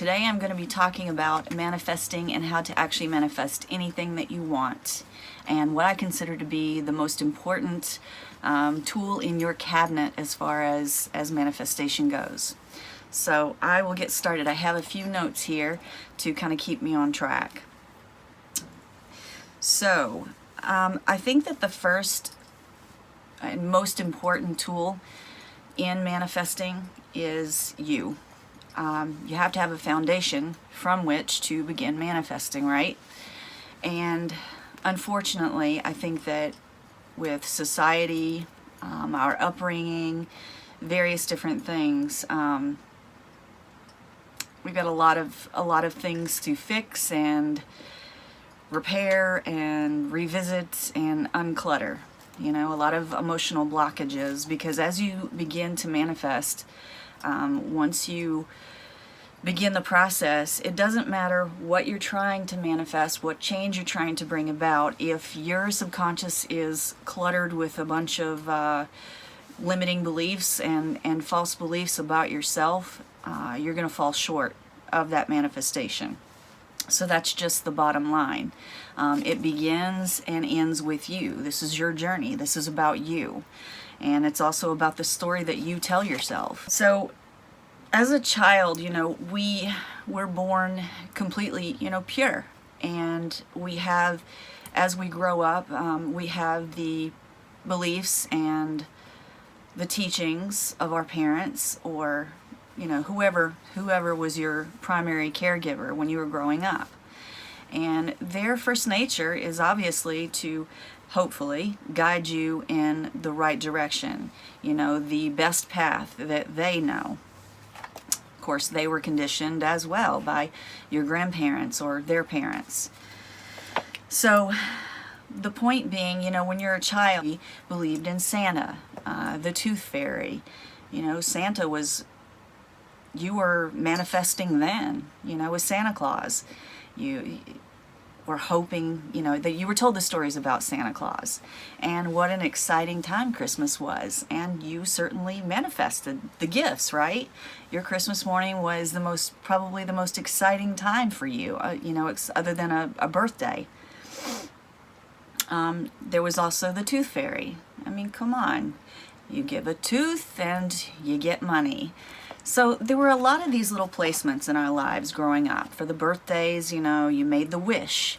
Today I'm going to be talking about manifesting and how to actually manifest anything that you want, and what I consider to be the most important tool in your cabinet as far as manifestation goes. So I will get started. I have a few notes here to kind of keep me on track. So I think that the first and most important tool in manifesting is you. You have to have a foundation from which to begin manifesting, right? And unfortunately, I think that with society, our upbringing, various different things, we've got a lot of things to fix and repair and revisit and unclutter. You know, a lot of emotional blockages, because as you begin to manifest, once you begin the process, it doesn't matter what you're trying to manifest, what change you're trying to bring about. If your subconscious is cluttered with a bunch of limiting beliefs and false beliefs about yourself, you're going to fall short of that manifestation. So that's just the bottom line. It begins and ends with you. This is your journey. This is about you. And it's also about the story that you tell yourself. So as a child, you know, we're born completely, pure. And we have, as we grow up, we have the beliefs and the teachings of our parents, or, whoever was your primary caregiver when you were growing up. And their first nature is obviously to hopefully guide you in the right direction, the best path that they know. Of course, they were conditioned as well by your grandparents or their parents. So the point being, when you're a child, you believed in Santa, the tooth fairy. Santa was, you were manifesting then, with Santa Claus. You were hoping, that you were told the stories about Santa Claus and what an exciting time Christmas was. And you certainly manifested the gifts, right? Your Christmas morning was probably the most exciting time for you, other than a birthday. There was also the tooth fairy. I mean, come on. You give a tooth and you get money. So there were a lot of these little placements in our lives growing up. For the birthdays, you made the wish.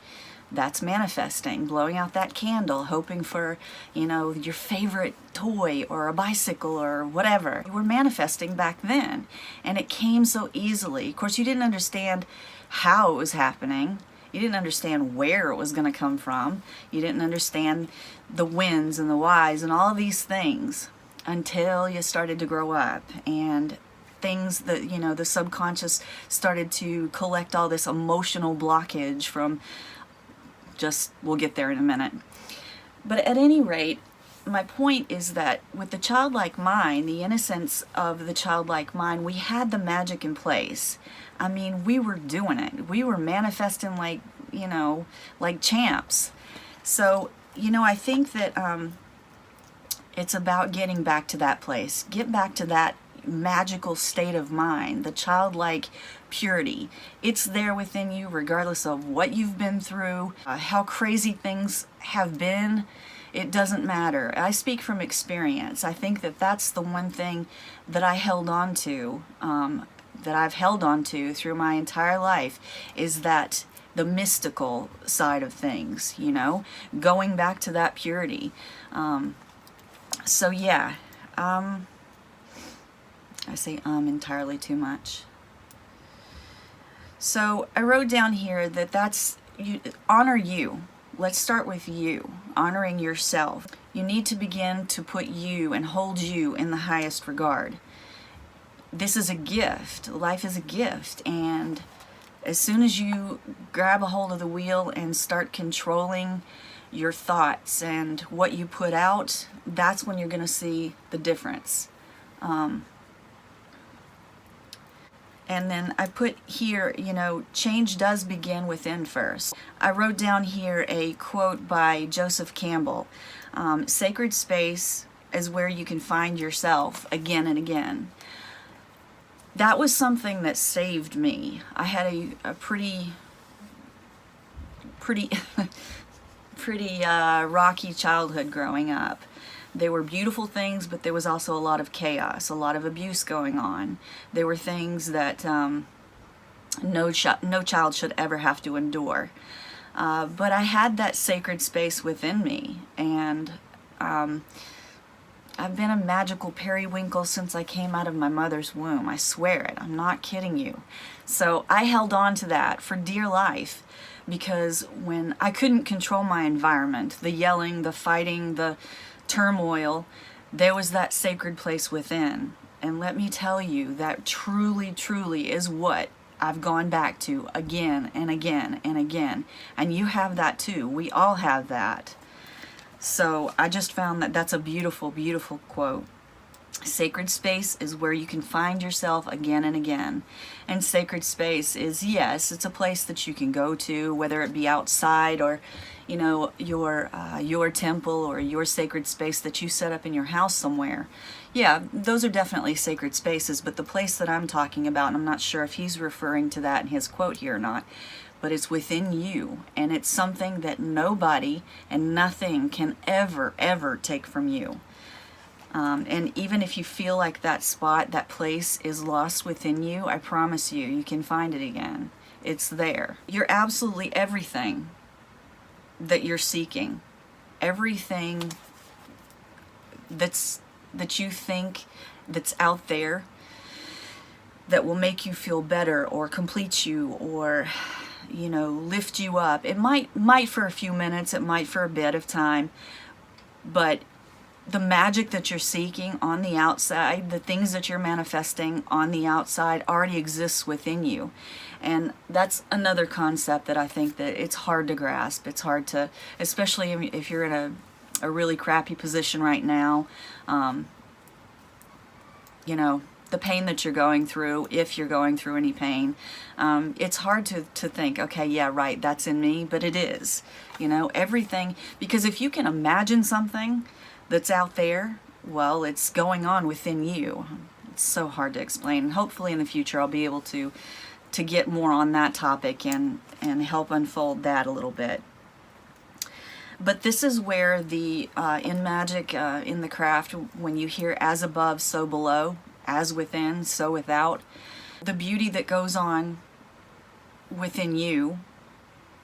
That's manifesting, blowing out that candle, hoping for, your favorite toy or a bicycle or whatever. You were manifesting back then, and it came so easily. Of course, you didn't understand how it was happening. You didn't understand where it was going to come from. You didn't understand the whens and the whys and all these things until you started to grow up, and things that, the subconscious started to collect all this emotional blockage from we'll get there in a minute. But at any rate, my point is that with the childlike mind, the innocence of the childlike mind, we had the magic in place. I mean, we were doing it. We were manifesting like champs. So, I think that it's about getting back to that place. Get back to that magical state of mind, the childlike purity. It's there within you regardless of what you've been through, how crazy things have been. It doesn't matter. I speak from experience. I think that that's the one thing that I held on to, that I've held on to through my entire life, is that the mystical side of things, going back to that purity. So yeah, I say entirely too much. So I wrote down here that's honor you. Let's start with you, honoring yourself. You need to begin to put you and hold you in the highest regard. This is a gift. Life is a gift, and as soon as you grab a hold of the wheel and start controlling your thoughts and what you put out, that's when you're going to see the difference. And then I put here, change does begin within first. I wrote down here a quote by Joseph Campbell. Sacred space is where you can find yourself again and again. that was something that saved me. I had a pretty pretty rocky childhood growing up. There were beautiful things, but there was also a lot of chaos, a lot of abuse going on. There were things that no child should ever have to endure. But I had that sacred space within me, and I've been a magical periwinkle since I came out of my mother's womb. I swear it. I'm not kidding you. So I held on to that for dear life, because when I couldn't control my environment, the yelling, the fighting, the turmoil, there was that sacred place within. And let me tell you, that truly, truly is what I've gone back to again and again and again. And you have that too. We all have that. So I just found that that's a beautiful, beautiful quote. Sacred space is where you can find yourself again and again. And sacred space is, yes, it's a place that you can go to, whether it be outside or, you know, your temple or your sacred space that you set up in your house somewhere. Yeah, those are definitely sacred spaces, but the place that I'm talking about, and I'm not sure if he's referring to that in his quote here or not, but it's within you, and it's something that nobody and nothing can ever, ever take from you. And even if you feel like that spot, that place is lost within you, I promise you, you can find it again. It's there. You're absolutely everything that you're seeking. Everything that you think that's out there that will make you feel better or complete you or, you know, lift you up. It might for a few minutes, it might for a bit of time, but the magic that you're seeking on the outside, the things that you're manifesting on the outside already exists within you. And that's another concept that I think that it's hard to grasp. It's hard to, especially if you're in a really crappy position right now, you know, the pain that you're going through, if you're going through any pain, it's hard to think, okay, yeah, right, that's in me, but it is, you know, everything, because if you can imagine something that's out there, well, it's going on within you. It's so hard to explain. Hopefully in the future I'll be able to get more on that topic and help unfold that a little bit. But this is where the in magic, in the craft, when you hear as above, so below, as within, so without, the beauty that goes on within you,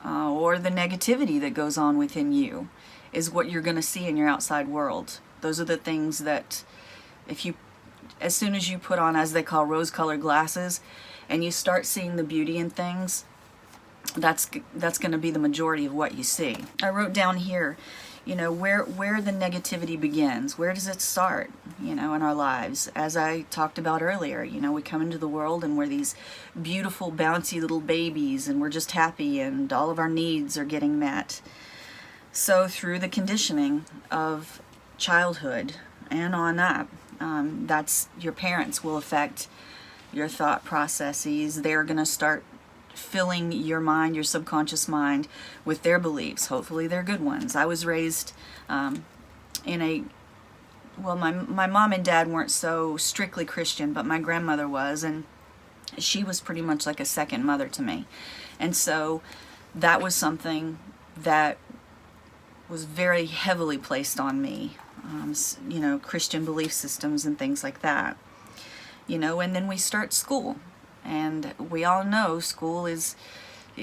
or the negativity that goes on within you, is what you're going to see in your outside world. Those are the things that, as soon as you put on, as they call, rose-colored glasses, and you start seeing the beauty in things, that's going to be the majority of what you see. I wrote down here, you know, where the negativity begins. Where does it start, you know, in our lives? As I talked about earlier, you know, we come into the world and we're these beautiful, bouncy little babies, and we're just happy, and all of our needs are getting met. So through the conditioning of childhood and on up, that's, your parents will affect your thought processes. They're going to start filling your mind, your subconscious mind, with their beliefs. Hopefully they're good ones. I was raised in a, well, my mom and dad weren't so strictly Christian, but my grandmother was, and she was pretty much like a second mother to me. And so that was something that was very heavily placed on me, you know, Christian belief systems and things like that. You know, and then we start school, and we all know school it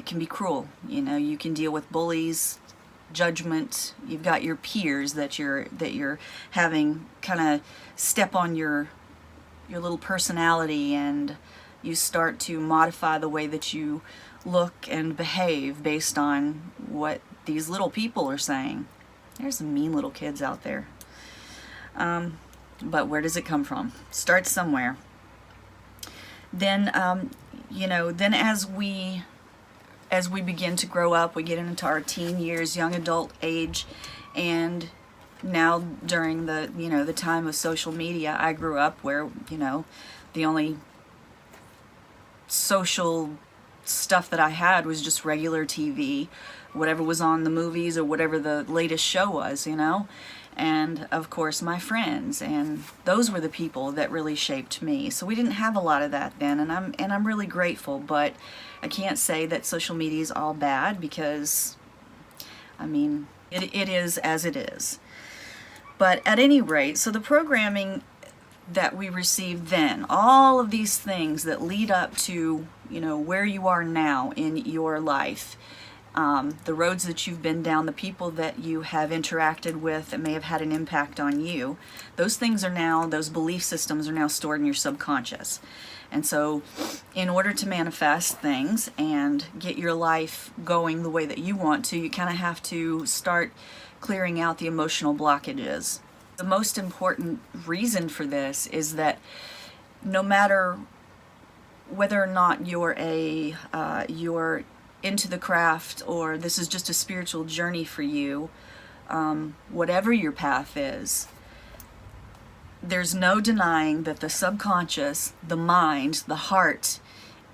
can be cruel. You know, you can deal with bullies, judgment. You've got your peers that you're having kind of step on your little personality, and you start to modify the way that you look and behave based on what these little people are saying. There's some mean little kids out there. But where does it come from? Start somewhere. Then, you know, then as we begin to grow up, we get into our teen years, young adult age, and now during the, you know, the time of social media, I grew up where, you know, the only social stuff that I had was just regular TV, whatever was on the movies or whatever the latest show was, you know. and of course my friends, and those were the people that really shaped me. So we didn't have a lot of that then, and I'm really grateful. But I can't say that social media is all bad, because I mean it is as it is. But at any rate, so the programming that we received then, all of these things that lead up to, you know, where you are now in your life, the roads that you've been down, the people that you have interacted with that may have had an impact on you, those things are now, those belief systems are now stored in your subconscious. And so in order to manifest things and get your life going the way that you want to, you kind of have to start clearing out the emotional blockages. The most important reason for this is that no matter whether or not you're into the craft, or this is just a spiritual journey for you, whatever your path is, there's no denying that the subconscious, the mind, the heart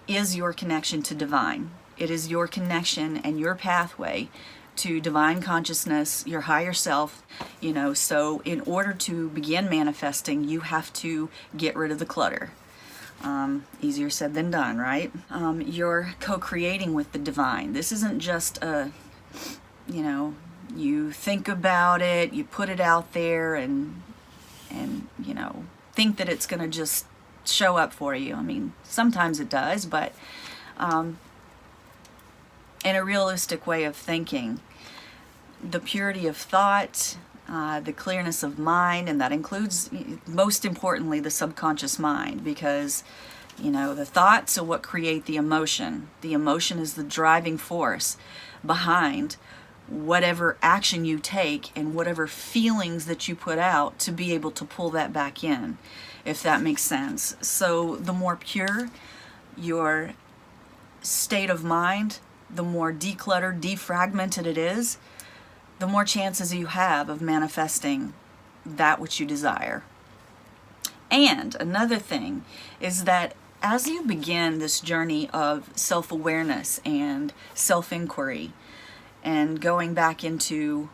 is your connection to divine. It is your connection and your pathway to divine consciousness, your higher self, you know. So in order to begin manifesting, you have to get rid of the clutter. Easier said than done, right? You're co-creating with the divine. This isn't just a, you know, you think about it, you put it out there, and you know, think that it's going to just show up for you. I mean, sometimes it does, but in a realistic way of thinking, the purity of thought, the clearness of mind, and that includes, most importantly, the subconscious mind, because, you know, the thoughts are what create the emotion. The emotion is the driving force behind whatever action you take and whatever feelings that you put out to be able to pull that back in, if that makes sense. So the more pure your state of mind, the more decluttered, defragmented it is, the more chances you have of manifesting that which you desire. And another thing is that as you begin this journey of self-awareness and self-inquiry, and going back into,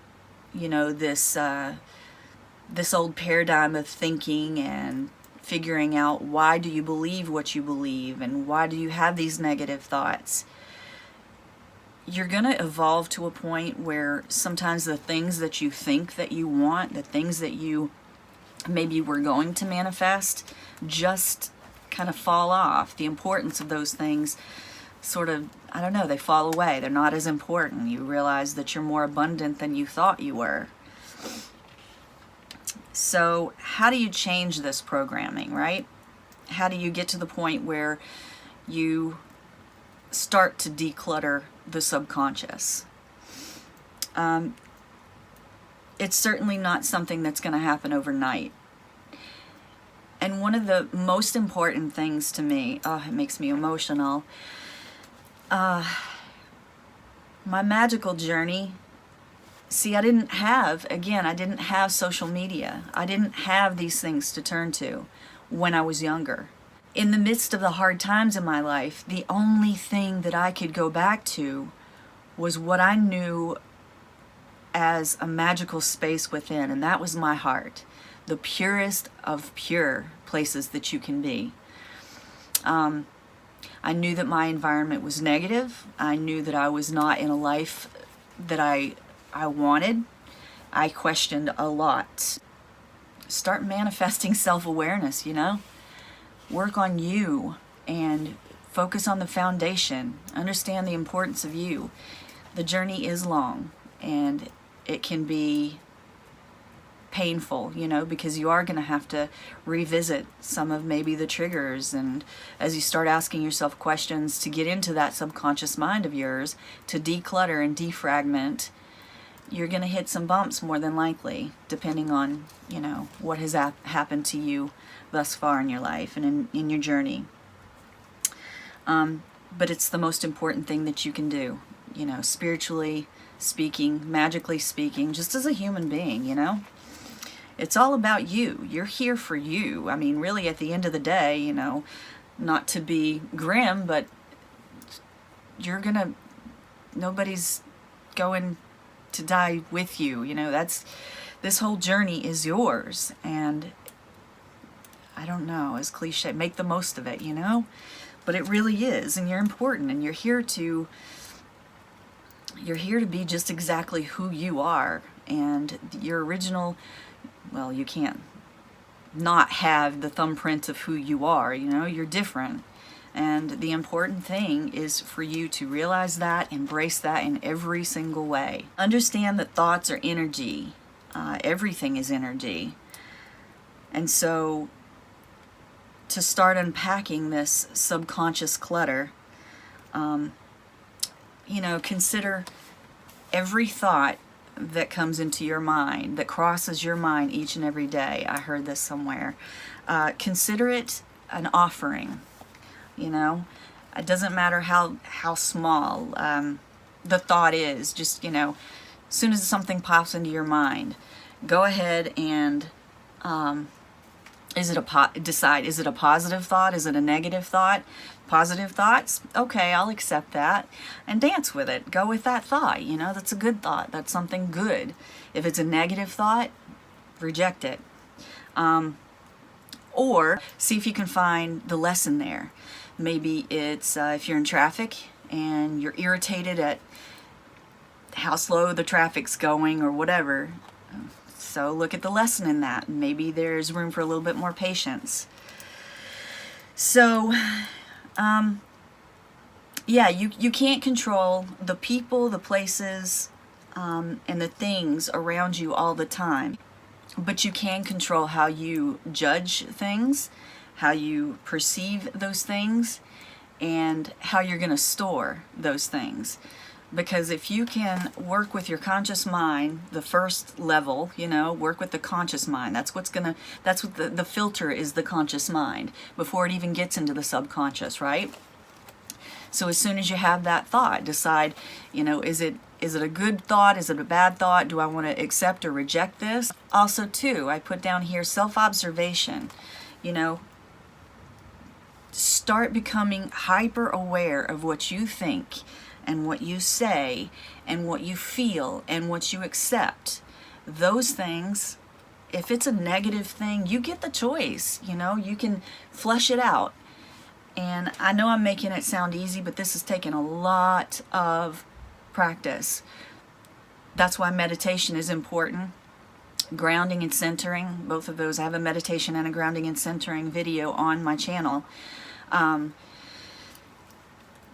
you know, this old paradigm of thinking and figuring out why do you believe what you believe and why do you have these negative thoughts, you're going to evolve to a point where sometimes the things that you think that you want, the things that you maybe were going to manifest, just kind of fall off. The importance of those things sort of, I don't know, they fall away. They're not as important. You realize that you're more abundant than you thought you were. So how do you change this programming, right? How do you get to the point where you start to declutter the subconscious? It's certainly not something that's going to happen overnight. And one of the most important things to me, it makes me emotional, my magical journey, see, I didn't have social media. I didn't have these things to turn to when I was younger. In the midst of the hard times in my life, the only thing that I could go back to was what I knew as a magical space within, and that was my heart, the purest of pure places that you can be. I knew that my environment was negative. I knew that I was not in a life that I wanted. I questioned a lot. Start manifesting self-awareness, you know? Work on you and focus on the foundation. Understand the importance of you. The journey is long and it can be painful, you know, because you are going to have to revisit some of maybe the triggers, and as you start asking yourself questions to get into that subconscious mind of yours, to declutter and defragment, you're going to hit some bumps more than likely, depending on, you know, what has happened to you thus far in your life and in your journey. But it's the most important thing that you can do, you know, spiritually speaking, magically speaking, just as a human being, you know. It's all about you. You're here for you. I mean, really, at the end of the day, you know, not to be grim, but nobody's going to die with you. You know, that's this whole journey is yours, and I don't know, as cliche, make the most of it, you know? But it really is, and you're important, and you're here to be just exactly who you are, and your original, well, you can't not have the thumbprint of who you are, you know? You're different. And the important thing is for you to realize that, embrace that in every single way. Understand that thoughts are energy. Everything is energy. And so to start unpacking this subconscious clutter, you know, consider every thought that comes into your mind, that crosses your mind each and every day. I heard this somewhere. Consider it an offering. You know, it doesn't matter how small the thought is. Just, you know, as soon as something pops into your mind, go ahead and decide, is it a positive thought? Is it a negative thought? Positive thoughts? Okay, I'll accept that and dance with it. Go with that thought. You know, that's a good thought. That's something good. If it's a negative thought, reject it. Or see if you can find the lesson there. Maybe it's if you're in traffic and you're irritated at how slow the traffic's going or whatever. So look at the lesson in that. Maybe there's room for a little bit more patience. So, yeah, you can't control the people, the places, and the things around you all the time. But you can control how you judge things, how you perceive those things, and how you're going to store those things. Because if you can work with your conscious mind, the first level, you know, work with the conscious mind. That's what the filter is, the conscious mind, before it even gets into the subconscious, right? So as soon as you have that thought, decide, you know, is it a good thought? Is it a bad thought? Do I want to accept or reject this? Also, too, I put down here self-observation. You know, start becoming hyper aware of what you think and what you say and what you feel and what you accept. Those things, if it's a negative thing, you get the choice. You know, you can flesh it out. And I know I'm making it sound easy, but this has taken a lot of practice. That's why meditation is important. Grounding and centering, both of those. I have a meditation and a grounding and centering video on my channel.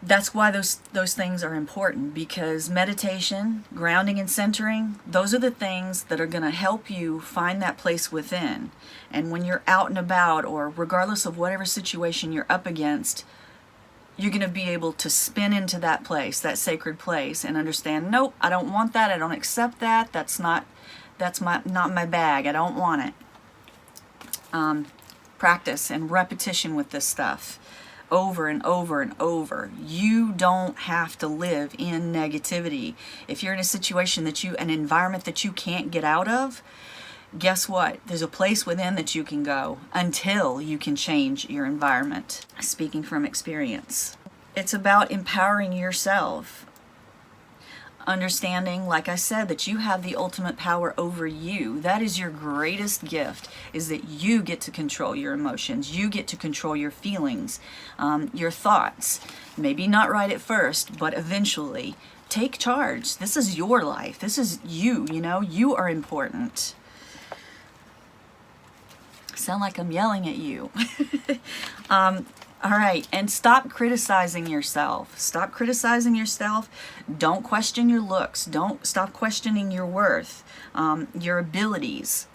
That's why those things are important, because meditation, grounding and centering, those are the things that are going to help you find that place within. And when you're out and about, or regardless of whatever situation you're up against, you're going to be able to spin into that place, that sacred place, and understand, nope, I don't want that, I don't accept that, that's not my bag, I don't want it. Practice and repetition with this stuff. Over and over and over. You don't have to live in negativity. If you're in a situation an environment that you can't get out of, guess what? There's a place within that you can go until you can change your environment. Speaking from experience. It's about empowering yourself. Understanding, like I said, that you have the ultimate power over you. That is your greatest gift, is that you get to control your emotions. You get to control your feelings, your thoughts. Maybe not right at first, but eventually. Take charge. This is your life. This is you, you know. You are important. Sound like I'm yelling at you. All right, and stop criticizing yourself. Stop criticizing yourself. Don't question your looks. Don't stop questioning your worth, your abilities.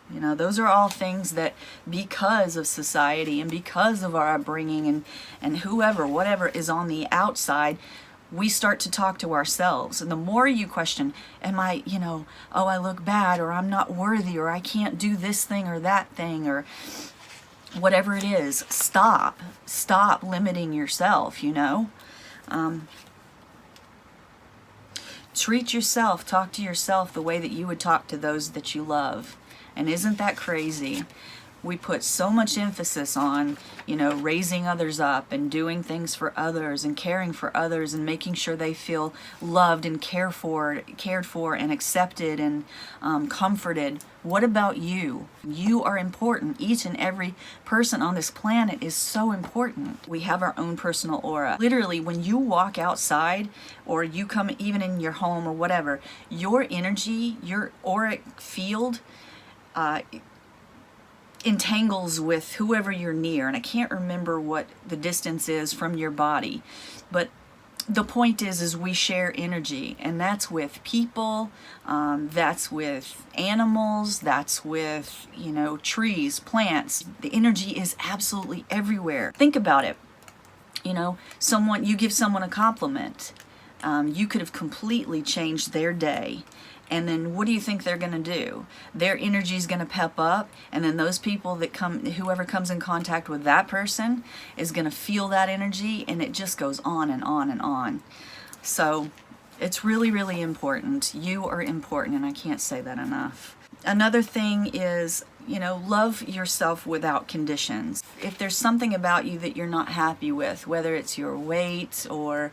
You know, those are all things that, because of society and because of our upbringing and whatever is on the outside, we start to talk to ourselves. And the more you question, am I, you know, oh, I look bad, or I'm not worthy, or I can't do this thing or that thing, or whatever it is, stop limiting yourself, you know. Treat yourself, talk to yourself the way that you would talk to those that you love. And isn't that crazy? we put so much emphasis on, you know, raising others up and doing things for others and caring for others and making sure they feel loved and cared for and accepted and comforted. What about you? You are important. Each and every person on this planet is so important. We have our own personal aura. Literally, when you walk outside or you come even in your home or whatever, your energy, your auric field, entangles with whoever you're near. And I can't remember what the distance is from your body, but the point is we share energy, and that's with people, that's with animals, that's with, you know, trees, plants. The energy is absolutely everywhere. Think about it. You know, you give someone a compliment. You could have completely changed their day. And then what do you think they're going to do? Their energy is going to pep up, and then those people that whoever comes in contact with that person is going to feel that energy, and it just goes on and on and on. So it's really, really important. You are important, and I can't say that enough. Another thing is, you know, love yourself without conditions. If there's something about you that you're not happy with, whether it's your weight or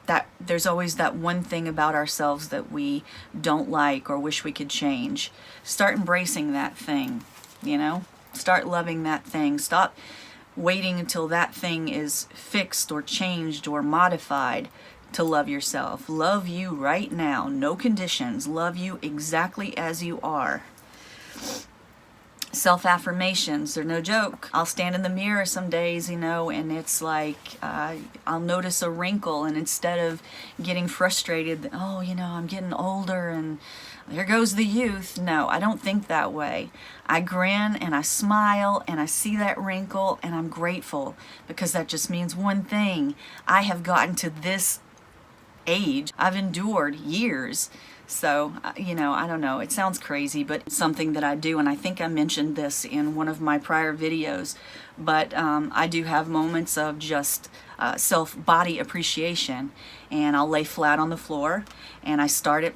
that there's always that one thing about ourselves that we don't like or wish we could change. Start embracing that thing, you know? Start loving that thing. Stop waiting until that thing is fixed or changed or modified to love yourself. Love you right now, no conditions. Love you exactly as you are. Self-affirmations, they're no joke. I'll stand in the mirror some days, you know, and it's like I'll notice a wrinkle, and instead of getting frustrated, oh, you know, I'm getting older and there goes the youth. No, I don't think that way. I grin and I smile and I see that wrinkle and I'm grateful, because that just means one thing. I have gotten to this age. I've endured years. So, you know, I don't know, it sounds crazy, but it's something that I do, and I think I mentioned this in one of my prior videos, but I do have moments of just self-body appreciation, and I'll lay flat on the floor, and I start at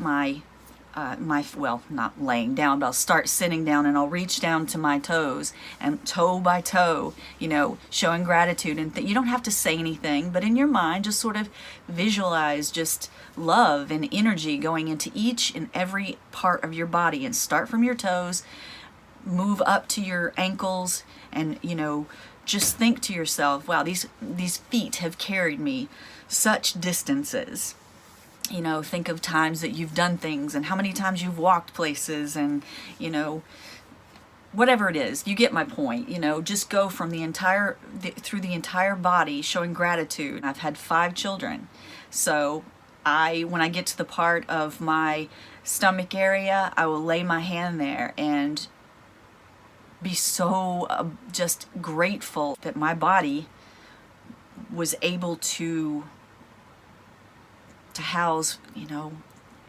well, not laying down, but I'll start sitting down, and I'll reach down to my toes, and toe by toe, you know, showing gratitude. And you don't have to say anything, but in your mind, just sort of visualize just love and energy going into each and every part of your body, and start from your toes, move up to your ankles, and, you know, just think to yourself, wow, these feet have carried me such distances. You know, think of times that you've done things and how many times you've walked places, and, you know, whatever it is, you get my point. You know, just go from through the entire body showing gratitude. I've had 5 children. So when I get to the part of my stomach area, I will lay my hand there and be so just grateful that my body was able to house, you know,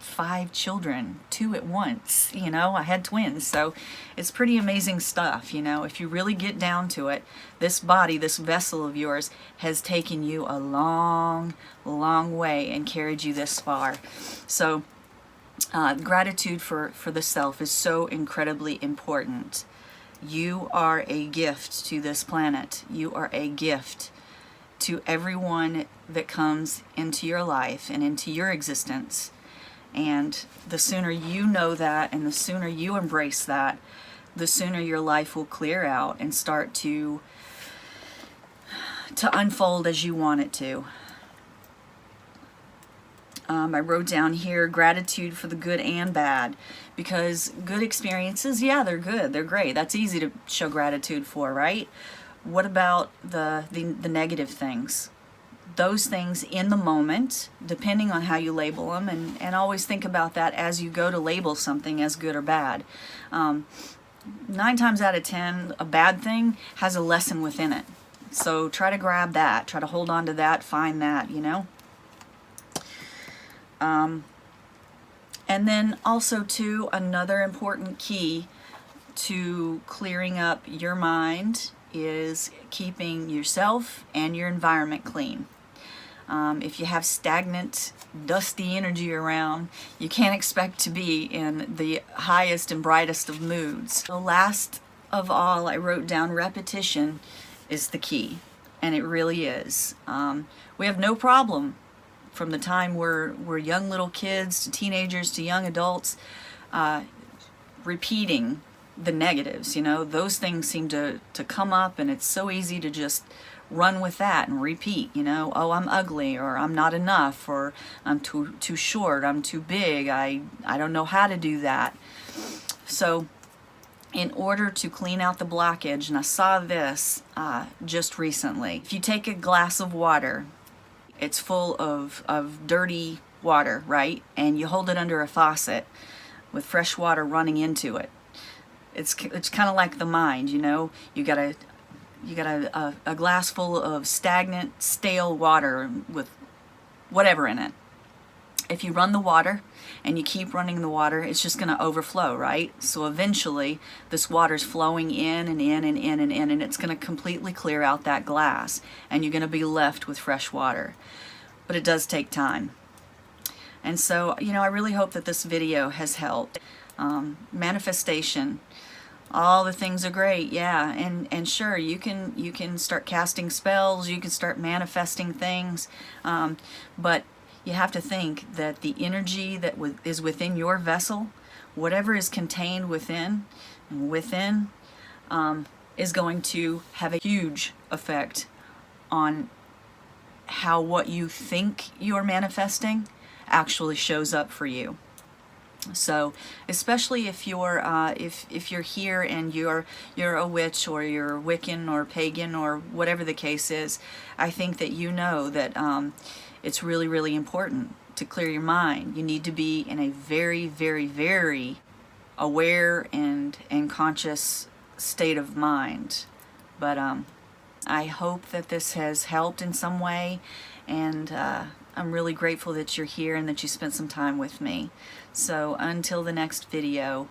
5 children, 2 at once. You know, I had twins, so it's pretty amazing stuff. You know, if you really get down to it, this body, this vessel of yours, has taken you a long, long way and carried you this far. So gratitude for the self is so incredibly important. You are a gift to this planet. You are a gift to everyone that comes into your life and into your existence. And the sooner you know that, and the sooner you embrace that, the sooner your life will clear out and start to unfold as you want it to. I wrote down here gratitude for the good and bad, because good experiences, yeah, they're good, they're great. That's easy to show gratitude for, right? What about the negative things? Those things in the moment, depending on how you label them, and always think about that as you go to label something as good or bad. 9 times out of 10, a bad thing has a lesson within it. So try to grab that, try to hold on to that, find that, you know. And then also too, another important key to clearing up your mind is keeping yourself and your environment clean. If you have stagnant, dusty energy around, you can't expect to be in the highest and brightest of moods. So last of all, I wrote down repetition is the key, and it really is. We have no problem from the time we're young little kids to teenagers to young adults repeating the negatives. You know, those things seem to come up, and it's so easy to just run with that and repeat, you know, oh, I'm ugly, or I'm not enough, or I'm too short, I'm too big, I don't know how to do that. So in order to clean out the blockage, and I saw this just recently, if you take a glass of water, it's full of dirty water, right? And you hold it under a faucet with fresh water running into it. It's kind of like the mind, you know. You got a glass full of stagnant, stale water with whatever in it. If you run the water and you keep running the water, it's just going to overflow, right? So eventually this water's flowing in and in and in and in, and it's going to completely clear out that glass, and you're going to be left with fresh water. But it does take time. And so, you know, I really hope that this video has helped. Manifestation. All the things are great, yeah, and sure, you can start casting spells, you can start manifesting things, but you have to think that the energy that is within your vessel, whatever is contained within, is going to have a huge effect on how what you think you're manifesting actually shows up for you. So, especially if you're if you're here and you're a witch, or you're Wiccan or pagan or whatever the case is, I think that you know that it's really, really important to clear your mind. You need to be in a very, very, very aware and conscious state of mind. But I hope that this has helped in some way, and I'm really grateful that you're here and that you spent some time with me. So until the next video,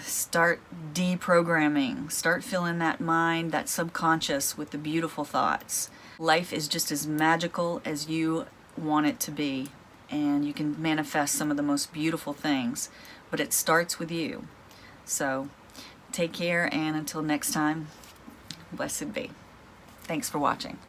start deprogramming. Start filling that mind, that subconscious, with the beautiful thoughts. Life is just as magical as you want it to be, and you can manifest some of the most beautiful things, but it starts with you. So take care, and until next time, blessed be. Thanks for watching.